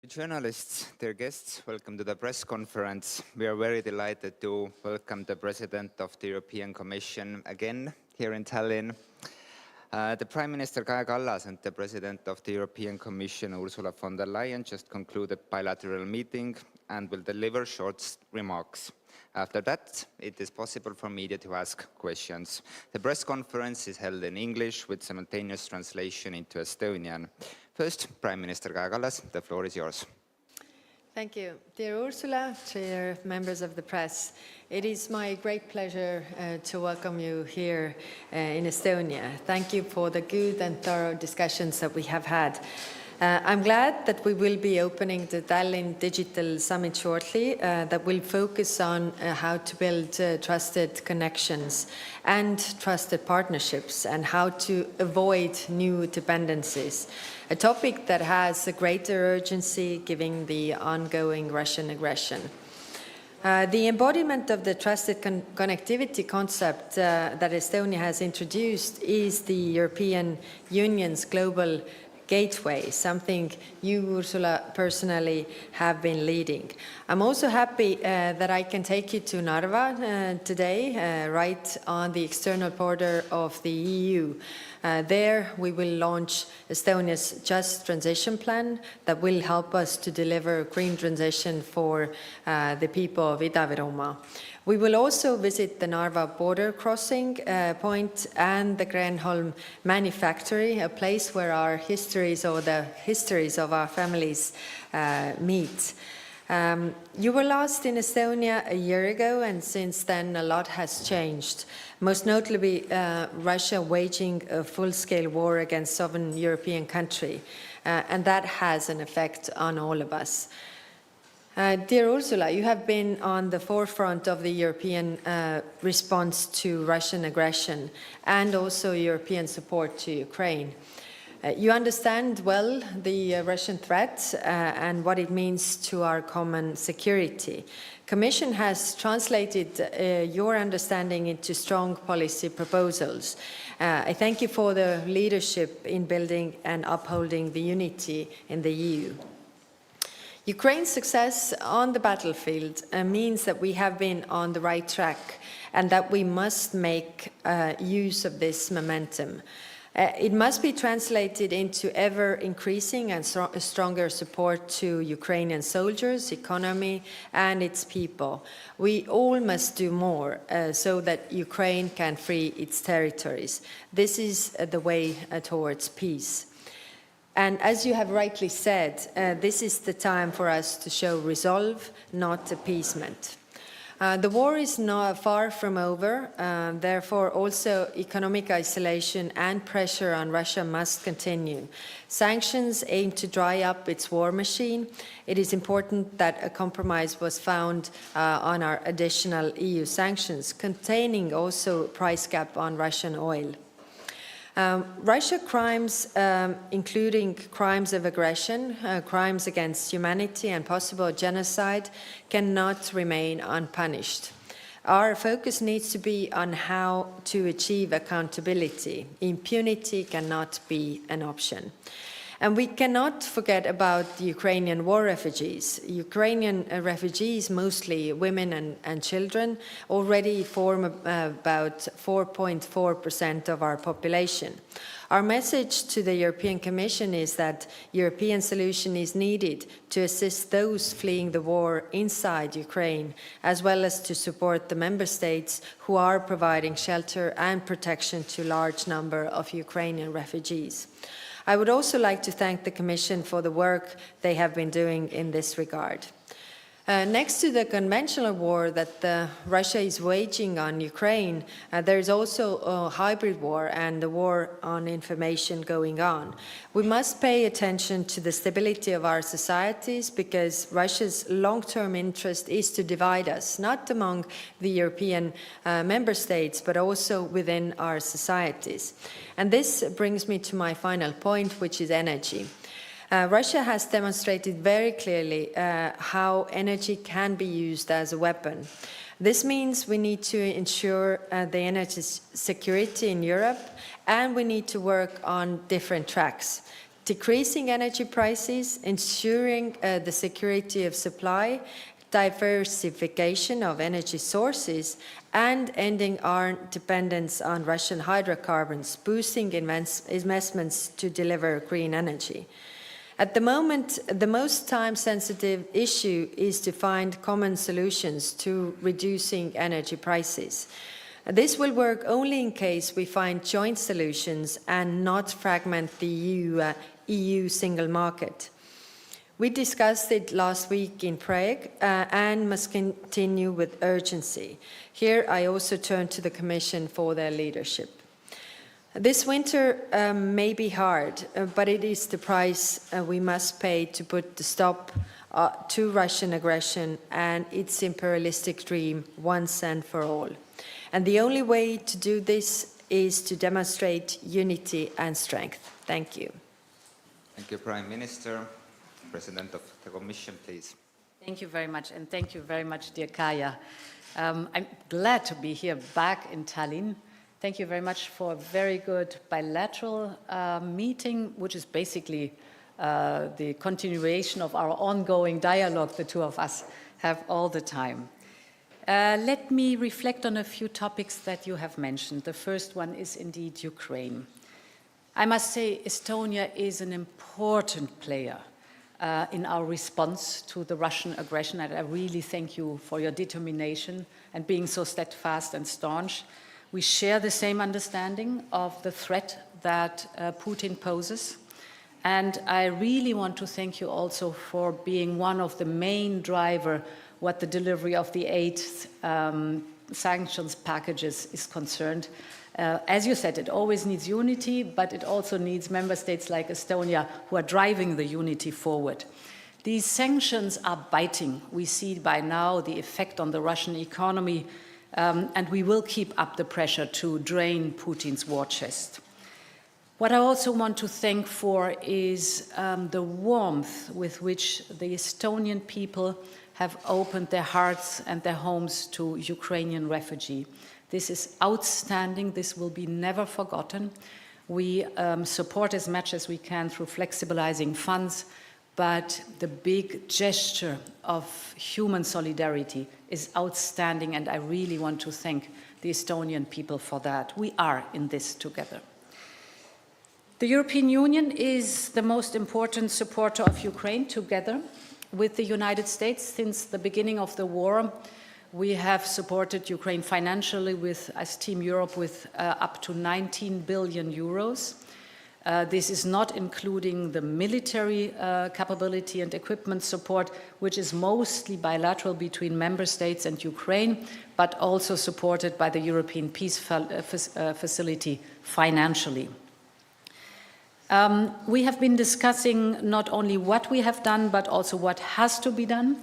Journalists, dear guests, welcome to the press conference. We are very delighted to welcome the President of the European Commission again here in Tallinn. The Prime Minister Kaja Kallas and the President of the European Commission Ursula von der Leyen just concluded bilateral meeting and will deliver short remarks. After that, it is possible for media to ask questions. The press conference is held in English with simultaneous translation into Estonian. First, Prime Minister Kaja Kallas, the floor is yours. Thank you. Dear Ursula, dear members of the press, it is my great pleasure to welcome you here in Estonia. Thank you for the good and thorough discussions that we have had. I'm glad that we will be opening the Tallinn Digital Summit shortly that will focus on how to build trusted connections and trusted partnerships and how to avoid new dependencies, a topic that has a greater urgency given the ongoing Russian aggression. The embodiment of the trusted connectivity concept that Estonia has introduced is the European Union's global gateway, something you, Ursula, personally have been leading. I'm also happy that I can take you to Narva today, right on the external border of the EU. There we will launch Estonia's Just Transition Plan that will help us to deliver green transition for the people of Edaviro. We will also visit the Narva border crossing point and the Grenholm Manufactory, a place where our histories or the histories of our families meet. You were last in Estonia a year ago, and since then a lot has changed. Most notably, Russia waging a full-scale war against sovereign European country, and that has an effect on all of us. Dear Ursula, you have been on the forefront of the European response to Russian aggression and also European support to Ukraine. You understand well the Russian threat and what it means to our common security. Commission has translated your understanding into strong policy proposals. I thank you for the leadership in building and upholding the unity in the EU. Ukraine's success on the battlefield means that we have been on the right track and that we must make use of this momentum. It must be translated into ever-increasing and stronger support to Ukrainian soldiers, economy, and its people. We all must do more so that Ukraine can free its territories. This is the way towards peace. And as you have rightly said, this is the time for us to show resolve, not appeasement. The war is not far from over, therefore also economic isolation and pressure on Russia must continue. Sanctions aim to dry up its war machine. It is important that a compromise was found on our additional EU sanctions, containing also a price cap on Russian oil. Russia crimes, including crimes of aggression, crimes against humanity and possible genocide, cannot remain unpunished. Our focus needs to be on how to achieve accountability. Impunity cannot be an option. And we cannot forget about the Ukrainian war refugees. Ukrainian refugees, mostly women and children, already form about 4.4% of our population. Our message to the European Commission is that European solution is needed to assist those fleeing the war inside Ukraine, as well as to support the member states who are providing shelter and protection to a large number of Ukrainian refugees. I would also like to thank the Commission for the work they have been doing in this regard. Next to the conventional war that Russia is waging on Ukraine, there is also a hybrid war and the war on information going on. We must pay attention to the stability of our societies because Russia's long-term interest is to divide us, not among the European member states, but also within our societies. And this brings me to my final point, which is energy. Russia has demonstrated very clearly how energy can be used as a weapon. This means we need to ensure the energy security in Europe, and we need to work on different tracks. decreasing energy prices, ensuring the security of supply, diversification of energy sources, and ending our dependence on Russian hydrocarbons, boosting investments to deliver green energy. At the moment, the most time-sensitive issue is to find common solutions to reducing energy prices. This will work only in case we find joint solutions and not fragment the EU single market. We discussed it last week in Prague and must continue with urgency. Here I also turn to the Commission for their leadership. This winter may be hard, but it is the price we must pay to put the stop to Russian aggression and its imperialistic dream once and for all. And the only way to do this is to demonstrate unity and strength. Thank you. Thank you, Prime Minister. President of the Commission, please. Thank you very much, and thank you very much, dear Kaya. I'm glad to be here back in Tallinn. Thank you very much for a very good bilateral meeting, which is basically the continuation of our ongoing dialogue the two of us have all the time. Let me reflect on a few topics that you have mentioned. The first one is indeed Ukraine. I must say Estonia is an important player in our response to the Russian aggression, and I really thank you for your determination and being so steadfast and staunch. We share the same understanding of the threat that Putin poses, and I really want to thank you also for being one of the main driver what the delivery of the 8 sanctions packages is concerned. As you said, it always needs unity, but it also needs member states like Estonia who are driving the unity forward. These sanctions are biting. We see by now the effect on the Russian economy, and we will keep up the pressure to drain Putin's war chest. What I also want to thank for is the warmth with which the Estonian people have opened their hearts and their homes to Ukrainian refugees. This is outstanding. This will be never forgotten. We support as much as we can through flexibilizing funds, but the big gesture of human solidarity is outstanding, and I really want to thank the Estonian people for that. We are in this together. The European Union is the most important supporter of Ukraine together with the United States since the beginning of the war. We have supported Ukraine financially as Team Europe with up to 19 billion euros. This is not including the military capability and equipment support, which is mostly bilateral between member states and Ukraine, but also supported by the European Peace Facility financially. We have been discussing not only what we have done, but also what has to be done.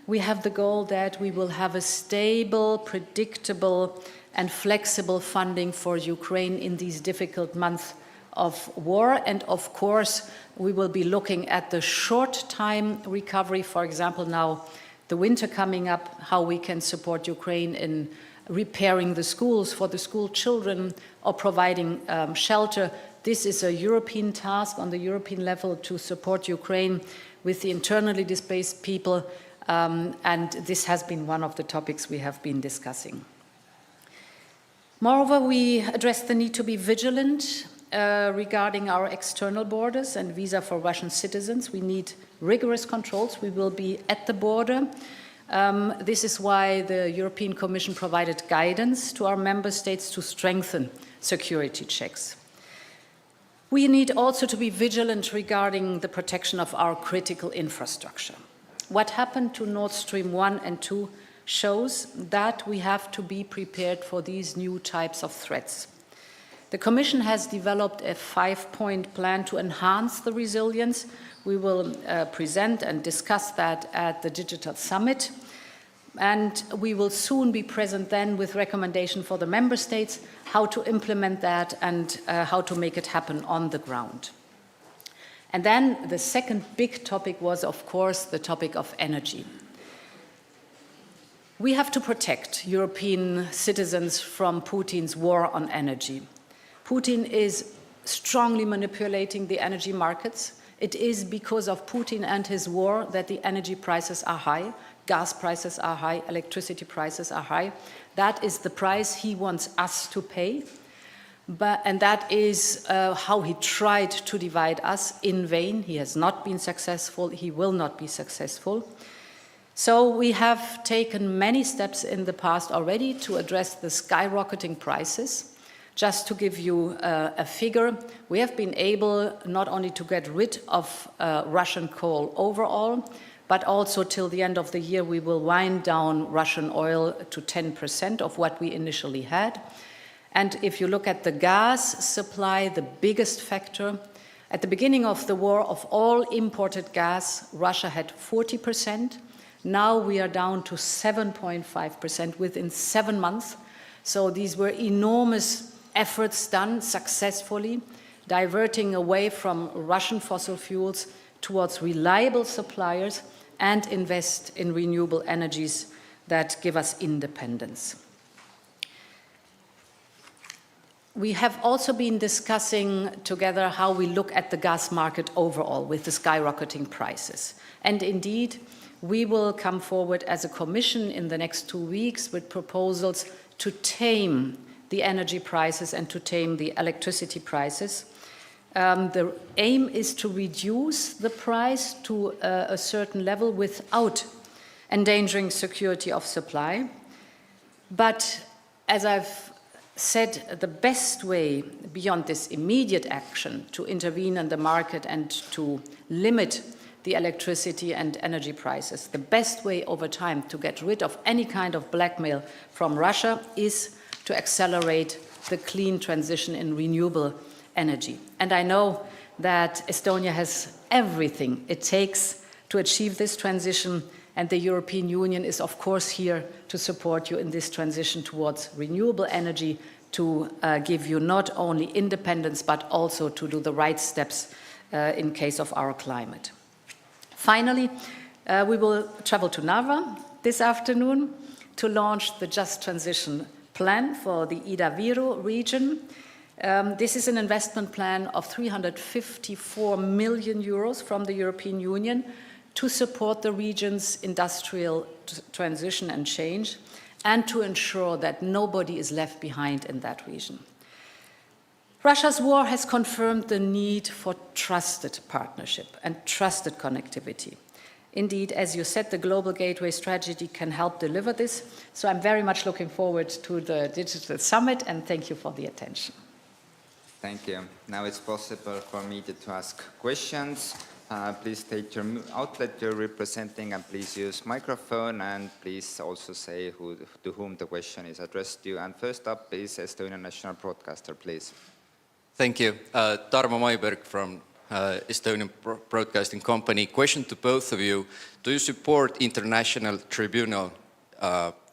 We have the goal that we will have a stable, predictable, and flexible funding for Ukraine in these difficult months of war. And of course, we will be looking at the short-time recovery. For example, now the winter coming up, how we can support Ukraine in repairing the schools for the school children or providing shelter. This is a European task on the European level to support Ukraine with the internally displaced people. And this has been one of the topics we have been discussing. Moreover, we address the need to be vigilant regarding our external borders and visa for Russian citizens. We need rigorous controls. We will be at the border. This is why the European Commission provided guidance to our member states to strengthen security checks. We need also to be vigilant regarding the protection of our critical infrastructure. What happened to Nord Stream 1 and 2 shows that we have to be prepared for these new types of threats. The Commission has developed a 5-point plan to enhance the resilience. We will present and discuss that at the Digital Summit. And we will soon be present then with recommendation for the member states how to implement that and how to make it happen on the ground. And then the second big topic was, of course, the topic of energy. We have to protect European citizens from Putin's war on energy. Putin is strongly manipulating the energy markets. It is because of Putin and his war that the energy prices are high, gas prices are high, electricity prices are high. That is the price he wants us to pay. And that is how he tried to divide us in vain. He has not been successful. He will not be successful. So we have taken many steps in the past already to address the skyrocketing prices. Just to give you a figure, we have been able not only to get rid of Russian coal overall, but also till the end of the year we will wind down Russian oil to 10% of what we initially had. And if you look at the gas supply, the biggest factor, at the beginning of the war, of all imported gas, Russia had 40%. Now we are down to 7.5% within 7 months. So these were enormous efforts done successfully, diverting away from Russian fossil fuels towards reliable suppliers and invest in renewable energies that give us independence. We have also been discussing together how we look at the gas market overall with the skyrocketing prices. And indeed, we will come forward as a commission in the next 2 weeks with proposals to tame the energy prices and to tame the electricity prices. The aim is to reduce the price to a certain level without endangering security of supply. But as I've said, the best way beyond this immediate action to intervene in the market and to limit the electricity and energy prices, the best way over time to get rid of any kind of blackmail from Russia is to accelerate the clean transition in renewable energy. And I know that Estonia has everything it takes to achieve this transition, and the European Union is, of course, here to support you in this transition towards renewable energy, to give you not only independence, but also to do the right steps in case of our climate. Finally, we will travel to Narva this afternoon to launch the Just Transition Plan for the Edaviro region. This is an investment plan of 354 million euros from the European Union to support the region's industrial transition and change, and to ensure that nobody is left behind in that region. Russia's war has confirmed the need for trusted partnership and trusted connectivity. Indeed, as you said, the Global Gateway Strategy can help deliver this. So I'm very much looking forward to the Digital Summit, and thank you for the attention. Thank you. Now it's possible for me to ask questions. Please state your outlet you're representing, and please use microphone, and please also say to whom the question is addressed to. And first up is Estonian National Broadcaster, please. Thank you. Tarmo Maiberg from Estonian Broadcasting Company. Question to both of you. Do you support international tribunal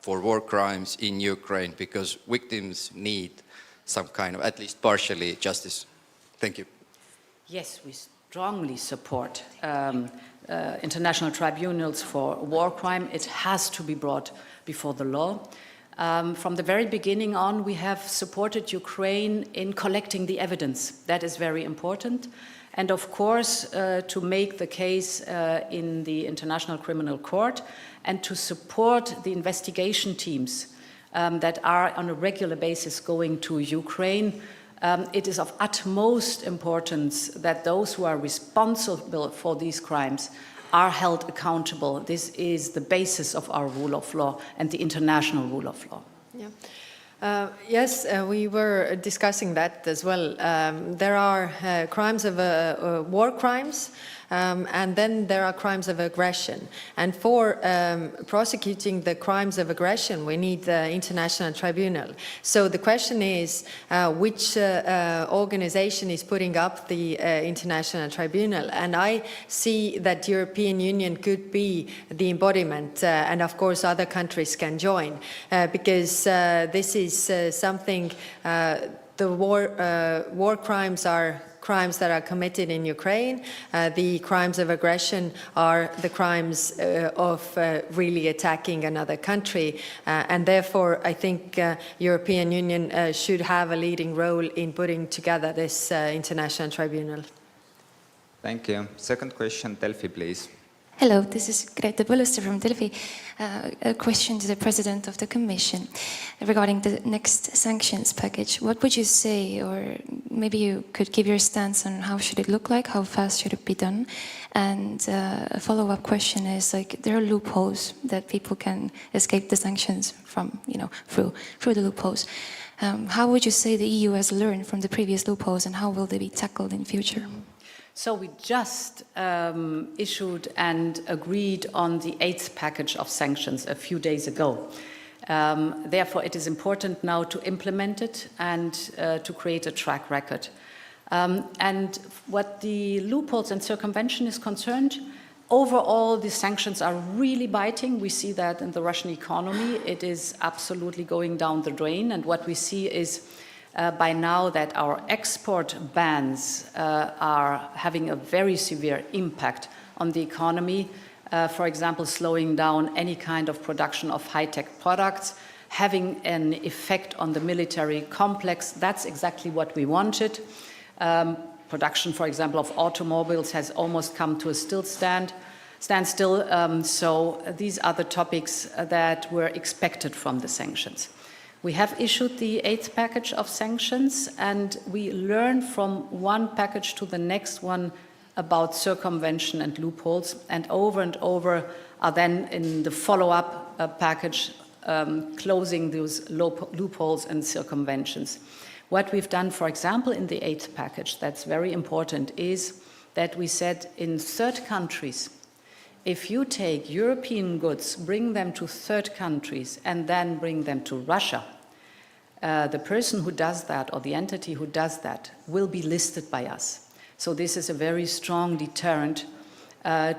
for war crimes in Ukraine? Because victims need some kind of, at least partially, justice. Thank you. Yes, we strongly support international tribunals for war crime. It has to be brought before the law. From the very beginning on, we have supported Ukraine in collecting the evidence. That is very important. And of course, to make the case in the International Criminal Court and to support the investigation teams that are on a regular basis going to Ukraine. It is of utmost importance that those who are responsible for these crimes are held accountable. This is the basis of our rule of law and the international rule of law. Yeah. Yes, we were discussing that as well. There are crimes of war crimes, and then there are crimes of aggression. And for prosecuting the crimes of aggression, we need the international tribunal. So the question is, which organization is putting up the international tribunal? And I see that European Union could be the embodiment, and of course other countries can join, because this is something, the war crimes are crimes that are committed in Ukraine. The crimes of aggression are the crimes of really attacking another country. And therefore, I think European Union should have a leading role in putting together this international tribunal. Thank you. Second question, Delphi, please. Hello, this is Grete Põlluste from Delphi. A question to the President of the Commission regarding the next sanctions package. What would you say, or maybe you could give your stance on how should it look like, how fast should it be done? And a follow-up question is, like, there are loopholes that people can escape the sanctions from, through the loopholes. How would you say the EU has learned from the previous loopholes, and how will they be tackled in future? So we just issued and agreed on the 8th package of sanctions a few days ago. Therefore, it is important now to implement it and to create a track record. And what the loopholes and circumvention is concerned, overall, the sanctions are really biting. We see that in the Russian economy. It is absolutely going down the drain. And what we see is by now that our export bans are having a very severe impact on the economy. For example, slowing down any kind of production of high-tech products, having an effect on the military complex. That's exactly what we wanted. Production, for example, of automobiles has almost come to a standstill. So these are the topics that were expected from the sanctions. We have issued the 8th package of sanctions, and we learn from one package to the next one about circumvention and loopholes, and over are then in the follow-up package closing those loopholes and circumventions. What we've done, for example, in the 8th package, that's very important, is that we said in third countries, if you take European goods, bring them to third countries, and then bring them to Russia, the person who does that, or the entity who does that, will be listed by us. So this is a very strong deterrent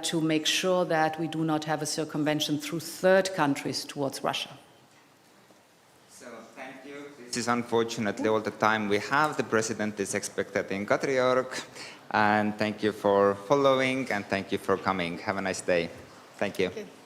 to make sure that we do not have a circumvention through third countries towards Russia. So thank you. This is unfortunately all the time we have. The President is expected in Kadriorg. And thank you for following, and thank you for coming. Have a nice day. Thank you. Thank you.